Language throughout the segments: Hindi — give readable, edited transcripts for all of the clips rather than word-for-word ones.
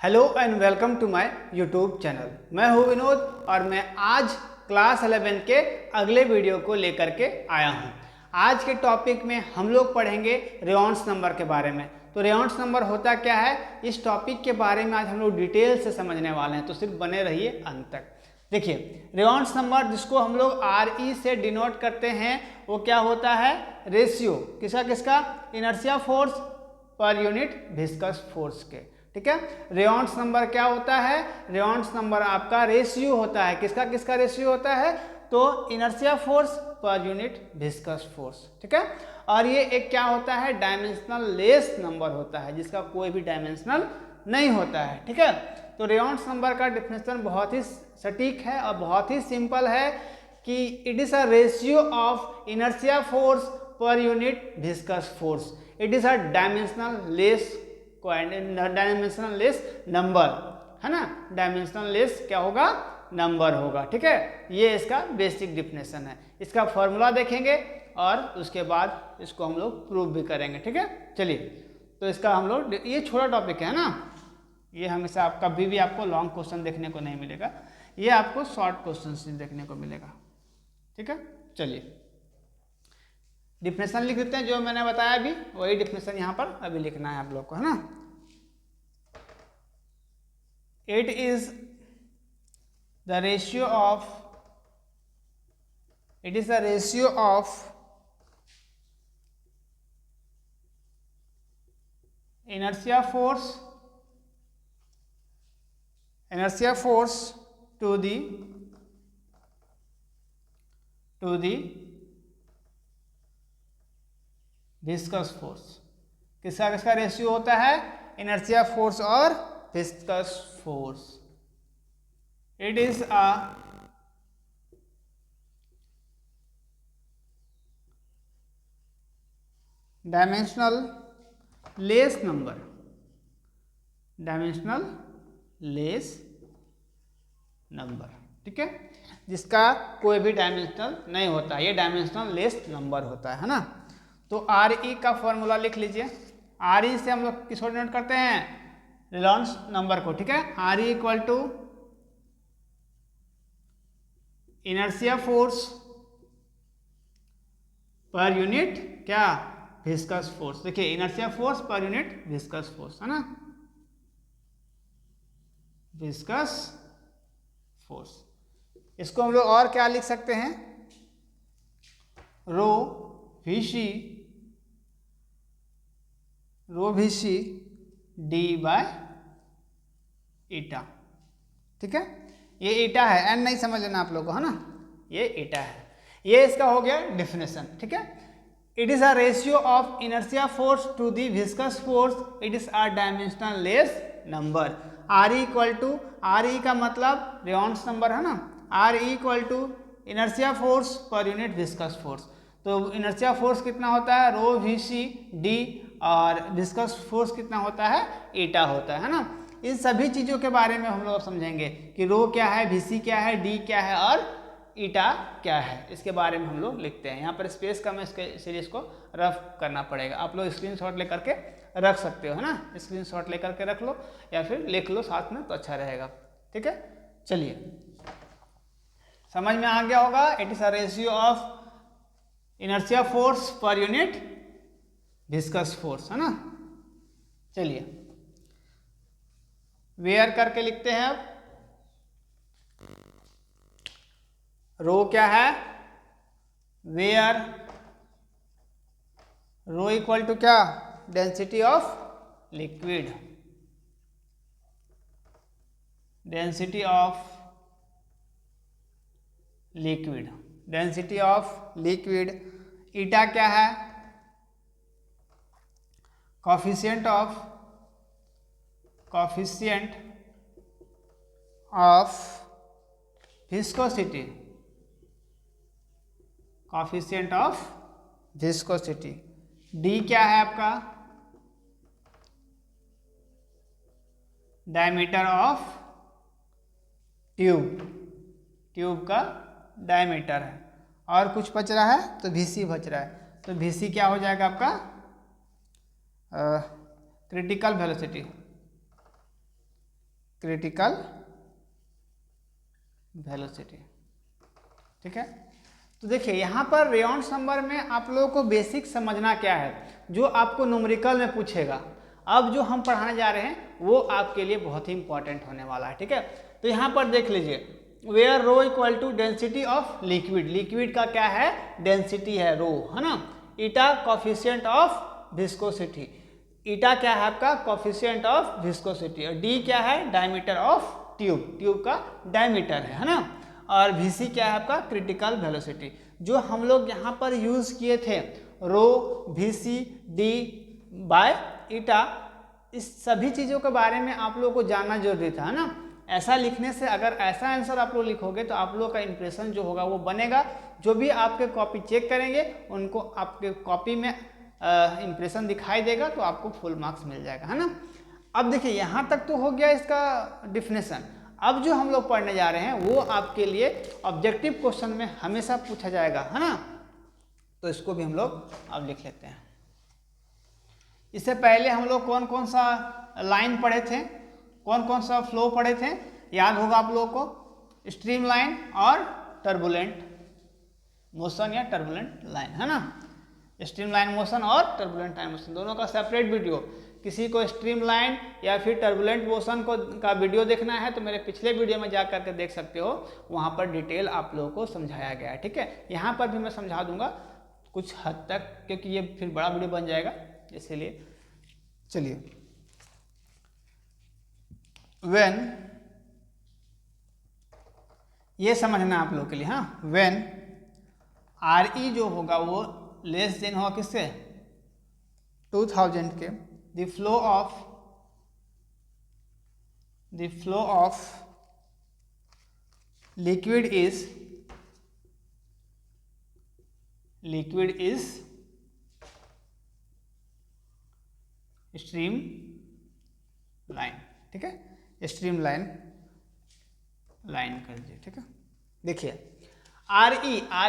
Hello and welcome to my YouTube channel. मैं हूं विनोद और मैं आज क्लास 11 के अगले वीडियो को लेकर के आया हूं। आज के टॉपिक में हम लोग पढ़ेंगे रेयॉन्स नंबर के बारे में। तो रेयॉन्स नंबर होता क्या है, इस टॉपिक के बारे में आज हम लोग डिटेल से समझने वाले हैं, तो सिर्फ बने रहिए अंत तक। देखिए, रेयॉन्स नंबर जिसको हम लोग RE से डिनोट करते हैं वो क्या होता है, रेशियो किसका किसका, inertia force per unit viscous force के। ठीक है, रेयॉन्स नंबर क्या होता है, रेयॉन्स नंबर आपका रेशियो होता है। किसका किसका रेशियो होता है, तो inertia force per unit viscous force. ठीक है, और ये एक क्या होता है, डायमेंशनल लेस नंबर होता है जिसका कोई भी डायमेंशनल नहीं होता है। ठीक है, तो रेयॉन्स नंबर का डिफिनेशन बहुत ही सटीक है और बहुत ही सिंपल है कि it is a ratio of inertia force per unit viscous force. It is a dimensional less dimensional less number, है ना। डायमेंशनल लेस क्या होगा, नंबर होगा। ठीक है, ये इसका बेसिक डिफिनेशन है। इसका फॉर्मूला देखेंगे और उसके बाद इसको हम लोग प्रूव भी करेंगे। ठीक है, चलिए, तो इसका हम लोग, ये छोटा टॉपिक है ना, ये हमेशा आप कभी भी आपको लॉन्ग क्वेश्चन देखने को नहीं मिलेगा, ये आपको शॉर्ट क्वेश्चन देखने को मिलेगा। ठीक है, चलिए डिफिनेशन लिख देते हैं। जो मैंने बताया अभी वही डिफिनेशन यहाँ पर अभी लिखना है आप लोग को, है ना। It is the ratio of, it is the ratio of inertia force to the viscous force. किसका किसका रेशियो होता है, इनर्शिया फोर्स और viscous force. It is a dimensional less number, dimensional less number. ठीक है, जिसका कोई भी डायमेंशनल नहीं होता, ये डायमेंशनल लेस नंबर होता है ना। तो RE का फॉर्मूला लिख लीजिए। RE से हम लोग किसको डिनोट करते हैं, रेयॉन्स नंबर को। ठीक है, RE equal to inertia force per unit क्या, विस्कस फोर्स। देखिए, inertia force per unit viscous force, है ना, विस्कस फोर्स। इसको हम लोग और क्या लिख सकते हैं, रो VC D बाय ईटा। ठीक है, ये ईटा है, एन नहीं समझ लेना आप लोग को, है ना, ये ईटा है। ये इसका हो गया डिफिनेशन। ठीक है, it is a ratio of inertia force to the viscous force, it is a dimensional less number. RE equal to, RE का मतलब रेयॉन्स नंबर है ना, RE equal to inertia force per unit viscous force. तो इनर्शिया फोर्स कितना होता है, रो VC D, और विस्कस फोर्स कितना होता है, ईटा होता है ना। इन सभी चीज़ों के बारे में हम लोग समझेंगे कि रो क्या है, VC क्या है, D क्या है और ईटा क्या है, इसके बारे में हम लोग लिखते हैं। यहाँ पर स्पेस का मैं इसके इसको रफ करना पड़ेगा, आप लोग स्क्रीनशॉट लेकर के रख सकते हो, है ना, स्क्रीनशॉट लेकर के रख लो या फिर लिख लो साथ में तो अच्छा रहेगा। ठीक है, चलिए समझ में आ गया होगा। It is a ratio of inertia force per unit viscous force, है ना। चलिए वेयर करके लिखते हैं। अब रो क्या है, वेयर, रो इक्वल टू क्या, density of liquid, density of liquid, density of liquid. Eta क्या है, coefficient of viscosity, coefficient of viscosity. D क्या है आपका, डायमीटर ऑफ ट्यूब, ट्यूब का डायमीटर है। और कुछ बच रहा है तो VC बच रहा है, तो VC क्या हो जाएगा आपका, क्रिटिकल वेलोसिटी, क्रिटिकल वेलोसिटी। ठीक है, तो देखिए यहाँ पर रेयॉन्स नंबर में आप लोगों को बेसिक समझना क्या है, जो आपको न्यूमेरिकल में पूछेगा। अब जो हम पढ़ाने जा रहे हैं वो आपके लिए बहुत ही इंपॉर्टेंट होने वाला है। ठीक है, तो यहाँ पर देख लीजिए, where rho equal to density of liquid, liquid का क्या है, डेंसिटी है रो, है ना। Eta coefficient of viscosity, eta क्या है आपका, कोफिशिएंट ऑफ विस्कोसिटी, और डी क्या है, डायमीटर ऑफ ट्यूब, ट्यूब का डायमीटर है ना। और वीसी क्या है आपका, क्रिटिकल वेलोसिटी। जो हम लोग यहाँ पर यूज किए थे रो, वीसी, डी बाय ईटा, इस सभी चीज़ों के बारे में आप लोगों को जानना जरूरी था, है ना। ऐसा लिखने से, अगर ऐसा आंसर आप लोग लिखोगे तो आप लोगों का इंप्रेशन जो होगा वो बनेगा। जो भी आपके कॉपी चेक करेंगे उनको आपके कॉपी में इंप्रेशन दिखाई देगा, तो आपको फुल मार्क्स मिल जाएगा, है ना। अब देखिए यहाँ तक तो हो गया इसका डिफिनेशन। अब जो हम लोग पढ़ने जा रहे हैं वो आपके लिए ऑब्जेक्टिव क्वेश्चन में हमेशा पूछा जाएगा, है ना। तो इसको भी हम लोग अब लिख लेते हैं। इससे पहले हम लोग कौन कौन सा लाइन पढ़े थे, कौन कौन सा फ्लो पढ़े थे, याद होगा आप लोगों को, स्ट्रीम लाइन और टर्बुलेंट मोशन या टर्बुलेंट लाइन, है ना। स्ट्रीम लाइन मोशन और टर्बुलेंट लाइन मोशन दोनों का सेपरेट वीडियो, किसी को स्ट्रीम लाइन या फिर टर्बुलेंट मोशन का वीडियो देखना है तो मेरे पिछले वीडियो में जा करके देख सकते हो, वहाँ पर डिटेल आप लोगों को समझाया गया है। ठीक है, यहाँ पर भी मैं समझा दूंगा कुछ हद तक, क्योंकि ये फिर बड़ा वीडियो बन जाएगा, इसीलिए। चलिए, व्हेन, ये समझना आप लोगों के लिए, हाँ, व्हेन आर ई जो होगा वो लेस देन होगा किससे, 2000 के, the flow of liquid is stream line. ठीक है, स्ट्रीम लाइन कर दीजिए। ठीक है, देखिए आर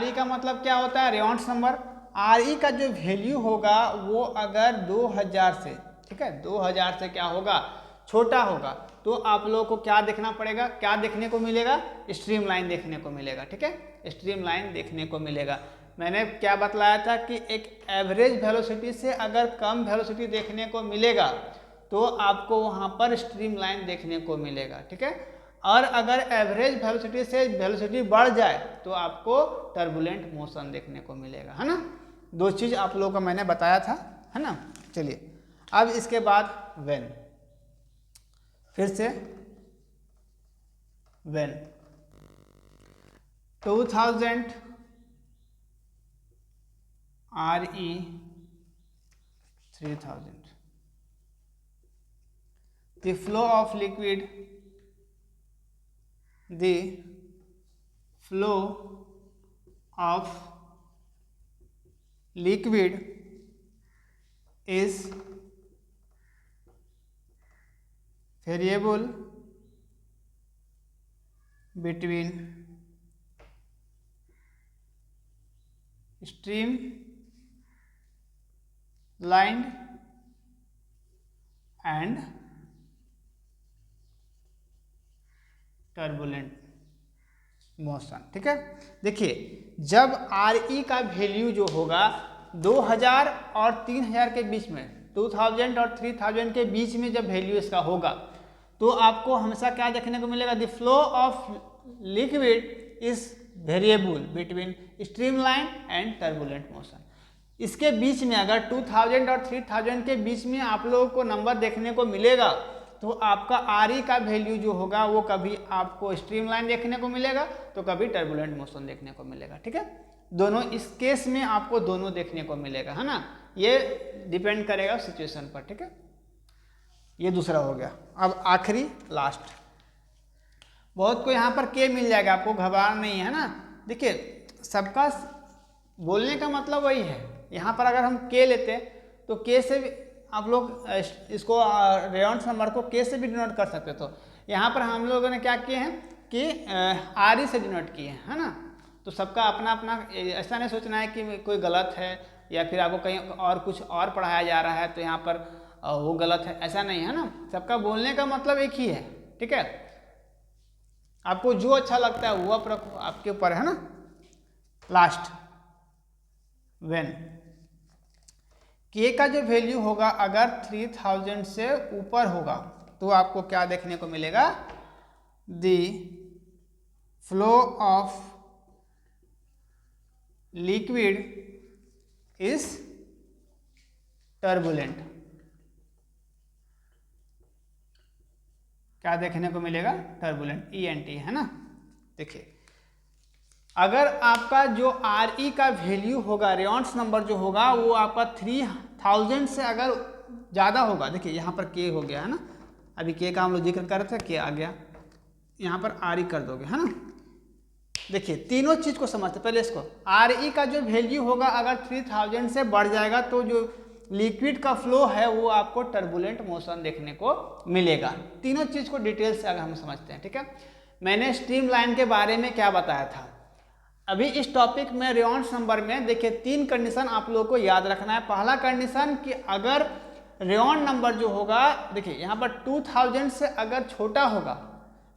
ई का मतलब क्या होता है, रेयॉन्स नंबर। आर ई का जो वैल्यू होगा वो अगर 2000 से, ठीक है, 2000 से क्या होगा, छोटा होगा, तो आप लोगों को क्या देखना पड़ेगा, क्या देखने को मिलेगा, स्ट्रीम लाइन देखने को मिलेगा। ठीक है, स्ट्रीम लाइन देखने को मिलेगा। मैंने क्या बतलाया था कि एक एवरेज वेलोसिटी से अगर कम वेलोसिटी देखने को मिलेगा तो आपको वहाँ पर स्ट्रीम लाइन देखने को मिलेगा। ठीक है, और अगर एवरेज वेलोसिटी से वेलोसिटी बढ़ जाए तो आपको टर्बुलेंट मोशन देखने को मिलेगा, है ना। दो चीज आप लोगों को मैंने बताया था, है ना। चलिए, अब इसके बाद व्हेन, फिर से when 2000 R E 3000, the flow of liquid is variable between streamlined and turbulent motion. ठीक है, देखिए जब आर ई का वैल्यू जो होगा 2000 और 3000 के बीच में, 2000 और 3000 के बीच में जब वैल्यू इसका होगा तो आपको हमेशा क्या देखने को मिलेगा, the flow of liquid is variable between streamline and turbulent motion. इसके बीच में अगर 2000 और 3000 के बीच में आप लोगों को नंबर देखने को मिलेगा तो आपका आर ई का वैल्यू जो होगा वो कभी आपको स्ट्रीमलाइन देखने को मिलेगा तो कभी टर्बुलेंट मोशन देखने को मिलेगा। ठीक है, दोनों इस केस में आपको दोनों देखने को मिलेगा, है ना। ये डिपेंड करेगा सिचुएशन पर। ठीक है, ये दूसरा हो गया। अब आखिरी लास्ट, बहुत को यहाँ पर के मिल जाएगा, आपको घबराना नहीं है ना। देखिए सबका बोलने का मतलब वही है। यहाँ पर अगर हम के लेते तो के से भी आप लोग इसको रेयॉन्स नंबर को के से भी डिनोट कर सकते। तो यहाँ पर हम लोगों ने क्या किए हैं कि आर ई से डिनोट किए हैं, है ना। तो सबका अपना अपना, ऐसा नहीं सोचना है कि कोई गलत है या फिर आपको कहीं और कुछ और पढ़ाया जा रहा है तो यहाँ पर वो गलत है, ऐसा नहीं है ना। सबका बोलने का मतलब एक ही है ठीक है, आपको जो अच्छा लगता है वो आप रखो, आपके ऊपर है ना। लास्ट, व्हेन के का जो वैल्यू होगा अगर 3000 से ऊपर होगा तो आपको क्या देखने को मिलेगा, the flow of liquid is turbulent. क्या देखने को मिलेगा, टर्बुलेंट, ENT है ना। देखिए अगर आपका जो RE का वैल्यू होगा, रेयॉन्स नंबर जो होगा वो आपका 3000 से अगर ज़्यादा होगा, देखिए यहाँ पर K हो गया है ना, अभी K का हम लोग जिक्र कर रहे थे, K आ गया, यहाँ पर RE कर दोगे है ना। देखिए तीनों चीज़ को समझते, पहले इसको, RE का जो वैल्यू होगा अगर 3000 से बढ़ जाएगा तो जो लिक्विड का फ्लो है वो आपको टर्बुलेंट मोशन देखने को मिलेगा। तीनों चीज़ को डिटेल से अगर हम समझते हैं, ठीक है। मैंने स्ट्रीमलाइन के बारे में क्या बताया था, अभी इस टॉपिक में रेयॉन्स नंबर में देखिए 3 कंडीशन आप लोगों को याद रखना है। पहला कंडीशन कि अगर रेयॉन नंबर जो होगा, देखिए यहाँ पर 2000 से अगर छोटा होगा,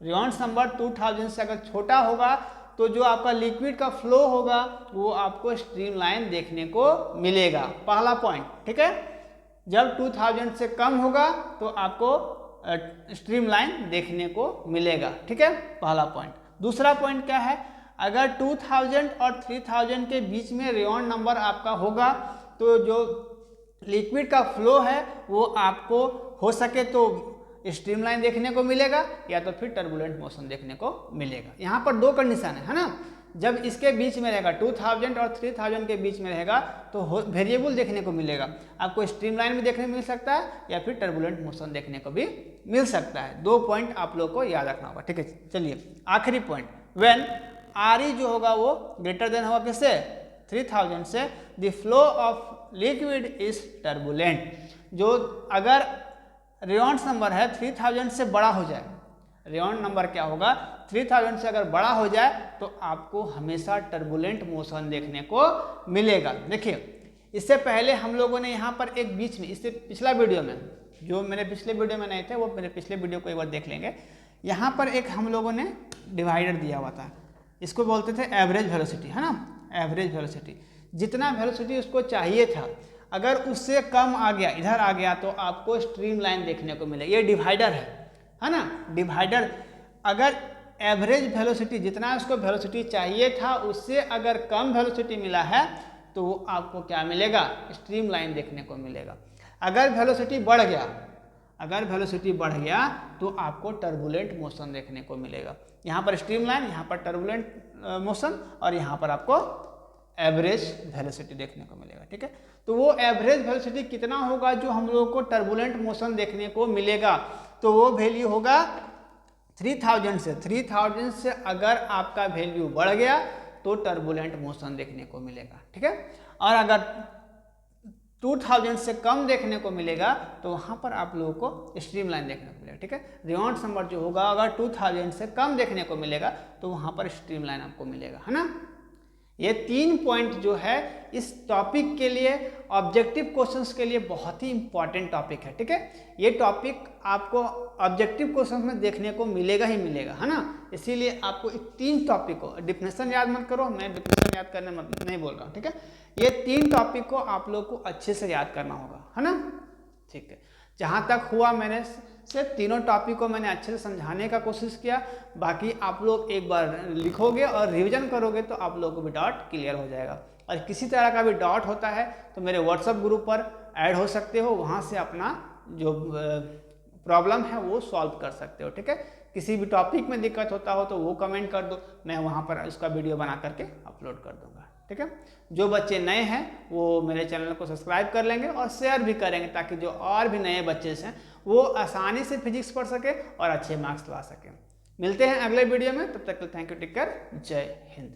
रेयॉन्स नंबर 2000 से अगर छोटा होगा तो जो आपका लिक्विड का फ्लो होगा वो आपको स्ट्रीमलाइन देखने को मिलेगा, पहला पॉइंट, ठीक है। जब 2000 से कम होगा तो आपको स्ट्रीमलाइन देखने को मिलेगा, ठीक है, पहला पॉइंट। दूसरा पॉइंट क्या है, अगर 2000 और 3000 के बीच में रेयॉन नंबर आपका होगा तो जो लिक्विड का फ्लो है वो आपको हो सके तो स्ट्रीमलाइन देखने को मिलेगा या तो फिर टर्बुलेंट मोशन देखने को मिलेगा। यहाँ पर 2 कंडीशन है ना। जब इसके बीच में रहेगा 2000 और 3000 के बीच में रहेगा तो वेरिएबल देखने को मिलेगा, आपको स्ट्रीमलाइन भी देखने को मिल सकता है या फिर टर्बुलेंट मोशन देखने को भी मिल सकता है। 2 पॉइंट आप लोग को याद रखना होगा, ठीक है। चलिए आखिरी पॉइंट, व्हेन RE जो होगा वो ग्रेटर देन होगा किससे, 3000 से, the flow of liquid is turbulent. जो अगर रेयॉन्स नंबर है 3000 से बड़ा हो जाए, रेयॉन नंबर क्या होगा 3000 से अगर बड़ा हो जाए तो आपको हमेशा टर्बुलेंट मोशन देखने को मिलेगा। देखिए इससे पहले हम लोगों ने यहाँ पर एक बीच में, इससे पिछला वीडियो में, जो मेरे पिछले वीडियो में नहीं थे वो मेरे पिछले वीडियो को एक बार देख लेंगे। यहाँ पर एक हम लोगों ने डिवाइडर दिया हुआ था, इसको बोलते थे एवरेज वेलोसिटी, है ना, एवरेज वेलोसिटी। जितना वेलोसिटी उसको चाहिए था अगर उससे कम आ गया, इधर आ गया, तो आपको स्ट्रीमलाइन देखने को मिलेगा। ये डिवाइडर है ना, डिवाइडर। अगर एवरेज वेलोसिटी जितना उसको वेलोसिटी चाहिए था उससे अगर कम वेलोसिटी मिला है तो आपको क्या मिलेगा, स्ट्रीमलाइन देखने को मिलेगा। अगर वेलोसिटी बढ़ गया, अगर वेलोसिटी बढ़ गया तो आपको टर्बुलेंट मोशन देखने को मिलेगा। यहाँ पर स्ट्रीमलाइन, यहाँ पर टर्बुलेंट मोशन और यहाँ पर आपको एवरेज वेलोसिटी देखने को मिलेगा, ठीक है। तो वो एवरेज वेलोसिटी कितना होगा जो हम लोगों को टर्बुलेंट मोशन देखने को मिलेगा, तो वो वैल्यू होगा 3000 से। 3000 से अगर आपका वैल्यू बढ़ गया तो टर्बुलेंट मोशन देखने को मिलेगा, ठीक है। और अगर 2000 से कम देखने को मिलेगा तो वहाँ पर आप लोगों को स्ट्रीमलाइन देखने को मिलेगा, ठीक है। रेयॉन्स नंबर जो होगा अगर 2000 से कम देखने को मिलेगा तो वहाँ पर स्ट्रीमलाइन आपको मिलेगा, है ना। ये 3 पॉइंट जो है इस टॉपिक के लिए, ऑब्जेक्टिव क्वेश्चंस के लिए बहुत ही इंपॉर्टेंट टॉपिक है, ठीक है। ये टॉपिक आपको ऑब्जेक्टिव क्वेश्चंस में देखने को मिलेगा ही मिलेगा, है ना। इसीलिए आपको इस 3 टॉपिक को, डिफिनेशन याद मत करो, मैं डिफिनेशन याद करने नहीं बोल रहा हूँ, ठीक है। ये 3 टॉपिक को आप लोग को अच्छे से याद करना होगा, है ना, ठीक है। जहाँ तक हुआ मैंने से तीनों टॉपिक को मैंने अच्छे से समझाने का कोशिश किया। बाकी आप लोग एक बार लिखोगे और रिवीजन करोगे तो आप लोगों को भी डाउट क्लियर हो जाएगा। और किसी तरह का भी डाउट होता है तो मेरे व्हाट्सएप ग्रुप पर ऐड हो सकते हो, वहाँ से अपना जो प्रॉब्लम है वो सॉल्व कर सकते हो, ठीक है। किसी भी टॉपिक में दिक्कत होता हो तो वो कमेंट कर दो, मैं वहाँ पर उसका वीडियो बना करके अपलोड कर दूँगा, ठीक है। जो बच्चे नए हैं वो मेरे चैनल को सब्सक्राइब कर लेंगे और शेयर भी करेंगे ताकि जो और भी नए बच्चे हैं वो आसानी से फिजिक्स पढ़ सके और अच्छे मार्क्स ला सकें। मिलते हैं अगले वीडियो में, तब तक के लिए थैंक यू, टेक केयर, जय हिंद।